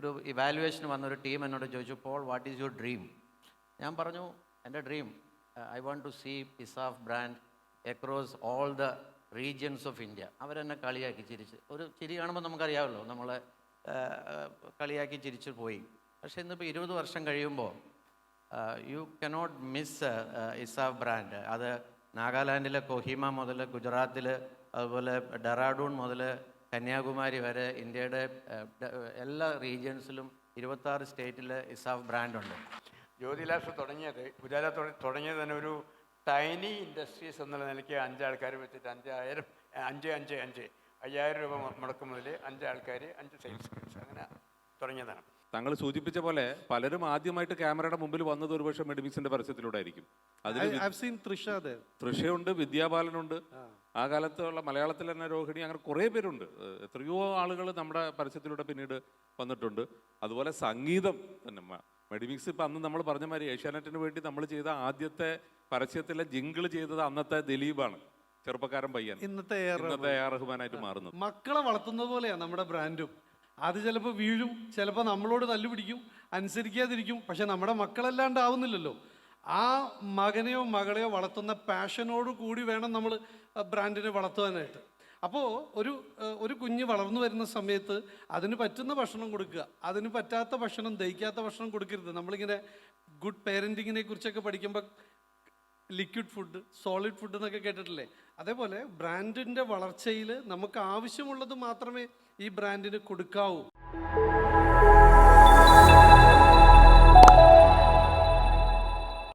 ഒരു ഇവാലുവേഷന് വന്നൊരു ടീം എന്നോട് ചോദിച്ചു, Paul what is your dream? ഞാൻ പറഞ്ഞു, എൻ്റെ dream I want to see ESAF brand across all the regions of India. അവരെന്നെ കളിയാക്കി ചിരിച്ച്, ഒരു ചിരി കാണുമ്പോൾ നമുക്കറിയാമല്ലോ, നമ്മളെ കളിയാക്കി ചിരിച്ചു പോയി. പക്ഷേ ഇന്നിപ്പോൾ 20 വർഷം കഴിയുമ്പോൾ you cannot miss ESAF brand. അത് നാഗാലാൻഡിലെ കൊഹിമ മുതൽ ഗുജറാത്തിൽ, അതുപോലെ ഡെറാഡൂൺ മുതൽ കന്യാകുമാരി വരെ ഇന്ത്യയുടെ എല്ലാ റീജിയൻസിലും 26 സ്റ്റേറ്റിൽ ഇസാഫ് ബ്രാൻഡുണ്ട്. ജ്യോതിലാഷ് തുടങ്ങിയത്, ഉജാല തുടങ്ങിയത് തന്നെ ഒരു ടൈനി ഇൻഡസ്ട്രീസ് എന്നുള്ള നിലയ്ക്ക് 5 ആൾക്കാർ വെച്ചിട്ട് 5,000 രൂപ മുടക്കും മുതൽ 5 ആൾക്കാർ 5 സെയിൽസ് അങ്ങനെ തുടങ്ങിയതാണ്. താങ്കൾ സൂചിപ്പിച്ച പോലെ പലരും ആദ്യമായിട്ട് ക്യാമറയുടെ മുമ്പിൽ വന്നത് ഒരുപക്ഷെ മെഡിമിക്സിന്റെ പരസ്യത്തിലൂടെ ആയിരിക്കും. തൃഷയുണ്ട്, വിദ്യാബാലനുണ്ട്, ആ കാലത്തുള്ള മലയാളത്തിൽ തന്നെ രോഹിണി, അങ്ങനെ കുറേ പേരുണ്ട്. എത്രയോ ആളുകൾ നമ്മുടെ പരസ്യത്തിലൂടെ പിന്നീട് വന്നിട്ടുണ്ട്. അതുപോലെ സംഗീതം തന്നെ മെഡിമിക്സ് ഇപ്പം അന്ന് നമ്മൾ പറഞ്ഞ മാതിരി ഏഷ്യാനെറ്റിന് വേണ്ടി നമ്മൾ ചെയ്ത ആദ്യത്തെ പരസ്യത്തിലെ ജിങ്കിൾ ചെയ്തത് അന്നത്തെ ദിലീപാണ്, ചെറുപ്പക്കാരൻ പയ്യൻ. ഇന്നത്തെ AR റഹ്മാനായിട്ട് മാറുന്നത്. മക്കളെ വളർത്തുന്ന പോലെയാണ് നമ്മുടെ ബ്രാൻഡും. അത് ചിലപ്പോൾ വീഴും, ചിലപ്പോൾ നമ്മളോട് തല്ലുപിടിക്കും, അനുസരിക്കാതിരിക്കും. പക്ഷെ നമ്മുടെ മക്കളല്ലാണ്ട് ആവുന്നില്ലല്ലോ. ആ മകനെയോ മകളെയോ വളർത്തുന്ന പാഷനോട് കൂടി വേണം നമ്മൾ ബ്രാൻഡിനെ വളർത്തുവാനായിട്ട്. അപ്പോൾ ഒരു കുഞ്ഞ് വളർന്നു വരുന്ന സമയത്ത് അതിന് പറ്റുന്ന ഭക്ഷണം കൊടുക്കുക, അതിന് പറ്റാത്ത ഭക്ഷണം, ദഹിക്കാത്ത ഭക്ഷണം കൊടുക്കരുത്. നമ്മളിങ്ങനെ ഗുഡ് പേരൻറ്റിങ്ങിനെ കുറിച്ചൊക്കെ പഠിക്കുമ്പോൾ ലിക്വിഡ് ഫുഡ്, സോളിഡ് ഫുഡ് എന്നൊക്കെ കേട്ടിട്ടില്ലേ? അതേപോലെ ബ്രാൻഡിൻ്റെ വളർച്ചയിൽ നമുക്ക് ആവശ്യമുള്ളത് മാത്രമേ ഈ ബ്രാൻഡിന് കൊടുക്കാവൂ.